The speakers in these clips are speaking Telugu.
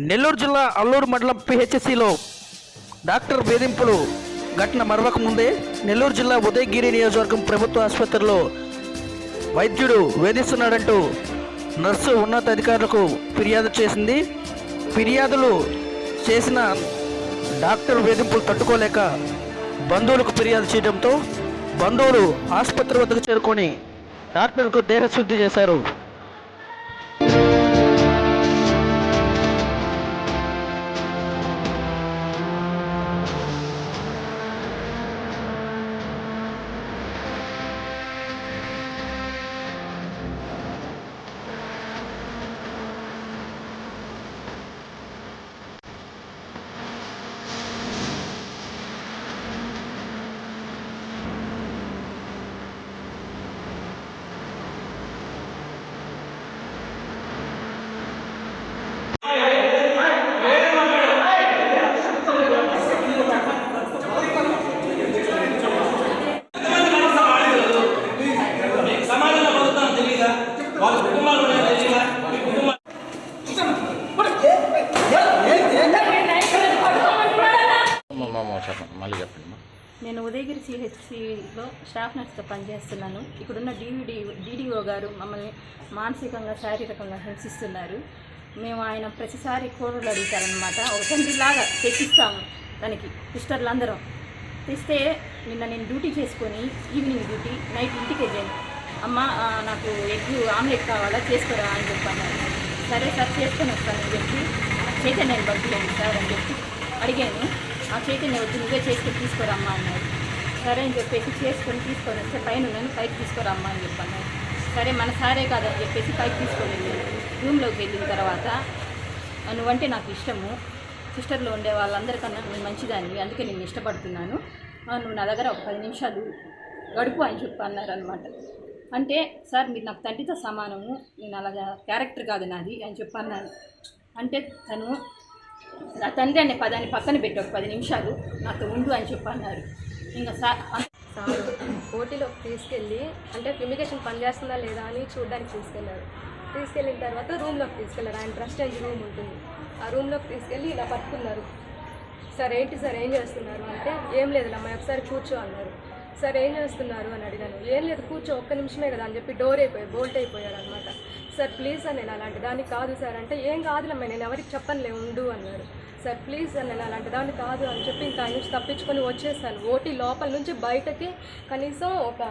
నెల్లూరు జిల్లా అల్లూరు మండలం పిహెచ్సిలో డాక్టర్ వేధింపులు ఘటన మరవక ముందే నెల్లూరు జిల్లా ఉదయగిరి నియోజకవర్గం ప్రభుత్వ ఆసుపత్రిలో వైద్యుడు వేధిస్తున్నాడంటూ నర్సు ఉన్నతాధికారులకు ఫిర్యాదు చేసింది. ఫిర్యాదులు చేసిన డాక్టర్ వేధింపులు తట్టుకోలేక బంధువులకు ఫిర్యాదు చేయడంతో బంధువులు ఆసుపత్రి వద్దకు చేరుకొని డాక్టర్కు దేహశుద్ధి చేశారు. నేను ఉదయగిరి సిహెచ్సిలో స్టాఫ్ నర్స్గా పనిచేస్తున్నాను. ఇక్కడున్న డీడీఓ గారు మమ్మల్ని మానసికంగా శారీరకంగా హింసిస్తున్నారు. మేము ఆయన ప్రతిసారి కోడలు అడుగుతారనమాట. ఒక తండ్రిలాగా తెచ్చిస్తాము దానికి సిస్టర్లు అందరం తెస్తే నిన్న నేను డ్యూటీ చేసుకొని ఈవినింగ్ డ్యూటీ నైట్ ఇంటికి వెళ్ళాను. అమ్మ నాకు ఎగ్ ఆమ్లెట్ కావాలా చేసుకోరా అని చెప్పన్నారు. సరే సార్ చేసుకొని వస్తానని చెప్పి చైతన్యాన్ని పంపించండి సార్ అని చెప్పి అడిగాను. ఆ చైతన్య వద్దు నువ్వే చేసుకొని తీసుకురమ్మా అన్నారు. సరే అని చెప్పేసి తీసుకొని వస్తే పైన నేను పైకి తీసుకురమ్మా అని చెప్పాను. సరే మన సారే కాదని చెప్పేసి పైకి తీసుకొని వెళ్ళాను. రూమ్లోకి వెళ్ళిన తర్వాత నువ్వంటే నాకు ఇష్టము, సిస్టర్లో ఉండే వాళ్ళందరికన్నా నేను మంచిదాన్ని, అందుకే నేను ఇష్టపడుతున్నాను, నువ్వు నా దగ్గర ఒక 10 నిమిషాలు గడుపు అని చెప్పి అన్నారనమాట. అంటే సార్ మీరు నాకు తండ్రితో సమానము, నేను అలాగా క్యారెక్టర్ కాదు నాది అని చెప్పి అన్నాను. అంటే తను నా తండ్రి అనే పదాన్ని పక్కన పెట్టి ఒక 10 నిమిషాలు నాతో ఉండు అని చెప్పి అన్నారు. ఇంకా సార్ ఓటీలోకి తీసుకెళ్ళి అంటే ఫ్యూమిగేషన్ పనిచేస్తుందా లేదా అని చూడడానికి తీసుకెళ్ళిన తర్వాత రూమ్లోకి తీసుకెళ్ళారు. ఆయన ట్రస్టెడ్ రూమ్ ఉంటుంది, ఆ రూమ్లోకి తీసుకెళ్ళి ఇలా పట్టుకున్నారు. సార్ ఏంటి సార్ ఏం చేస్తున్నారు అంటే ఏం లేదు అమ్మాయి ఒకసారి కూర్చో అన్నారు. సార్ ఏం చేస్తున్నారు అని అడిగాను. ఏం లేదు కూర్చో, ఒక్క నిమిషమే కదా అని చెప్పి బోల్ట్ అయిపోయారు అనమాట. సార్ ప్లీజ్ అని నేను అలాంటి దాన్ని కాదు సార్ అంటే ఏం కాదులమ్మాయి నేను ఎవరికి చెప్పనులే ఉండు అన్నారు. సార్ ప్లీజ్ అని నేను అలాంటి దాన్ని కాదు అని చెప్పి ఇంకా ఆయన నుంచి తప్పించుకొని వచ్చేసాను. ఓటీ లోపల నుంచి బయటకి కనీసం ఒక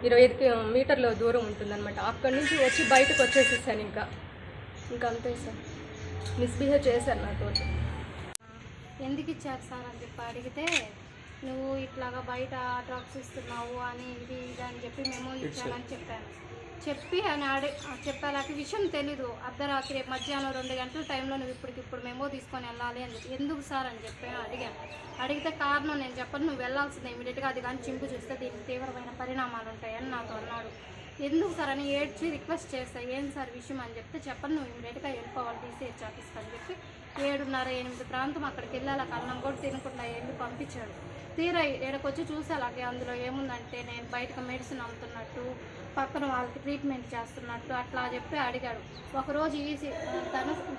25 మీటర్ల దూరం ఉంటుందన్నమాట. అక్కడి నుంచి వచ్చి బయటకు వచ్చేసేసాను. ఇంకా అంతే సార్, మిస్బిహేవ్ చేశారు నాతో. ఎందుకు ఇచ్చారు సార్ అని చెప్పి అడిగితే నువ్వు ఇట్లాగా బయట డ్రగ్స్ ఇస్తున్నావు అని ఇది అని చెప్పి మేము ఇచ్చామని చెప్పాను. చెప్పాక విషయం తెలీదు. అర్ధరాత్రి మధ్యాహ్నం 2 గంటల టైంలో నువ్వు ఇప్పటికిప్పుడు మెమో తీసుకొని వెళ్ళాలి అని చెప్పి ఎందుకు సార్ అని చెప్పి అడిగితే కారణం నేను చెప్పను, నువ్వు వెళ్ళాల్సిందే ఇమీడియట్గా, అది కానీ చింపు చూస్తే దీనికి తీవ్రమైన పరిణామాలు ఉంటాయని నాతో అన్నాడు. ఎందుకు సార్ అని ఏడ్చి రిక్వెస్ట్ చేస్తాను, ఏం సార్ విషయం అని చెప్తే చెప్పను, నువ్వు ఇమీడియట్గా వెళ్ళిపోవాలి DCH ఆఫీస్కి అని చెప్పి 7:30-8 ప్రాంతం అక్కడికి వెళ్ళాలి. అన్నం కూడా తినకుండా వెళ్ళి పంపించాడు. తీరా ఏడకొచ్చి చూసి అలాగే అందులో ఏముందంటే నేను బయటకు మెడిసిన్ అమ్ముతున్నట్టు, పక్కన వాళ్ళకి ట్రీట్మెంట్ చేస్తున్నట్టు అట్లా చెప్పి అడిగాడు. ఒకరోజు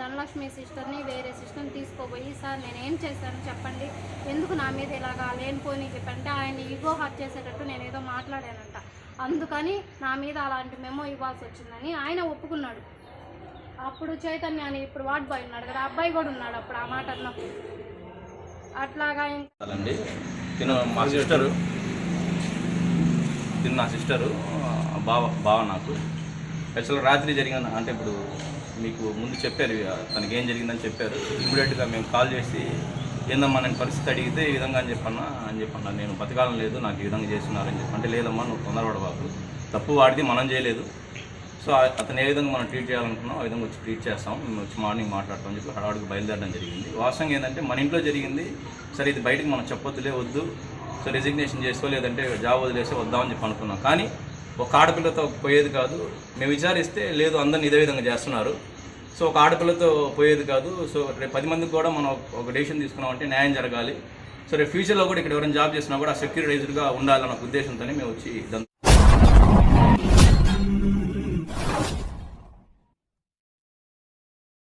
ధనలక్ష్మి సిస్టర్ని వేరే సిస్టర్ని తీసుకోబోయి సార్ నేను ఏం చేశాను చెప్పండి, ఎందుకు నా మీద ఇలాగా లేనిపోని చెప్పంటే ఆయన ఈగో హర్ట్ చేసేటట్టు నేను ఏదో మాట్లాడానంట, అందుకని నా మీద అలాంటి మెమో ఇవ్వాల్సి వచ్చిందని ఆయన ఒప్పుకున్నాడు. అప్పుడు చైతన్య అని ఇప్పుడు వార్డ్ బాయ్ ఉన్నాడు కదా, అబ్బాయి కూడా ఉన్నాడు అప్పుడు ఆ మాట అన్నప్పుడు. అట్లాగా తిను నా సిస్టరు బావ నాకు యాక్చువల్గా రాత్రి జరిగిన అంటే ఇప్పుడు మీకు ముందు చెప్పారు తనకి ఏం జరిగిందని చెప్పారు. ఇమ్మీడియట్గా మేము కాల్ చేసి ఏందమ్మా నేను పరిస్థితి అడిగితే ఈ విధంగా అని చెప్పన్నా నేను బతకాలం లేదు, నాకు ఈ విధంగా చేస్తున్నారని చెప్పి అంటే లేదమ్మా నువ్వు తొందరపడబాకు, తప్పు వాడిది మనం చేయలేదు, సో అతను ఏ విధంగా మనం ట్రీట్ చేయాలనుకున్నాం ఆ విధంగా వచ్చి ట్రీట్ చేస్తాం, మేము వచ్చి మార్నింగ్ మాట్లాడతామని చెప్పి హడావుడికి బయలుదేరడం జరిగింది. వాస్తవంగా ఏంటంటే మన ఇంట్లో జరిగింది, సరే ఇది బయటకు మనం చెప్పొద్దులే వద్దు, సో రెసిగ్నేషన్ చేసుకో లేదంటే జాబ్ వదిలేసి వద్దామని చెప్పి అనుకున్నాం. కానీ ఒక ఆడపిల్లతో పోయేది కాదు, మేము విచారిస్తే లేదు అందరిని ఇదే విధంగా చేస్తున్నారు, సో ఒక ఆడపిల్లతో పోయేది కాదు, సో రేపు 10 మందికి కూడా మనం ఒక డెసిషన్ తీసుకున్నామంటే న్యాయం జరగాలి, సో రేపు ఫ్యూచర్లో కూడా ఇక్కడ ఎవరైనా జాబ్ చేసినా కూడా సెక్యూరిటైజ్డ్గా ఉండాలన్న ఉద్దేశంతోనే మేము వచ్చి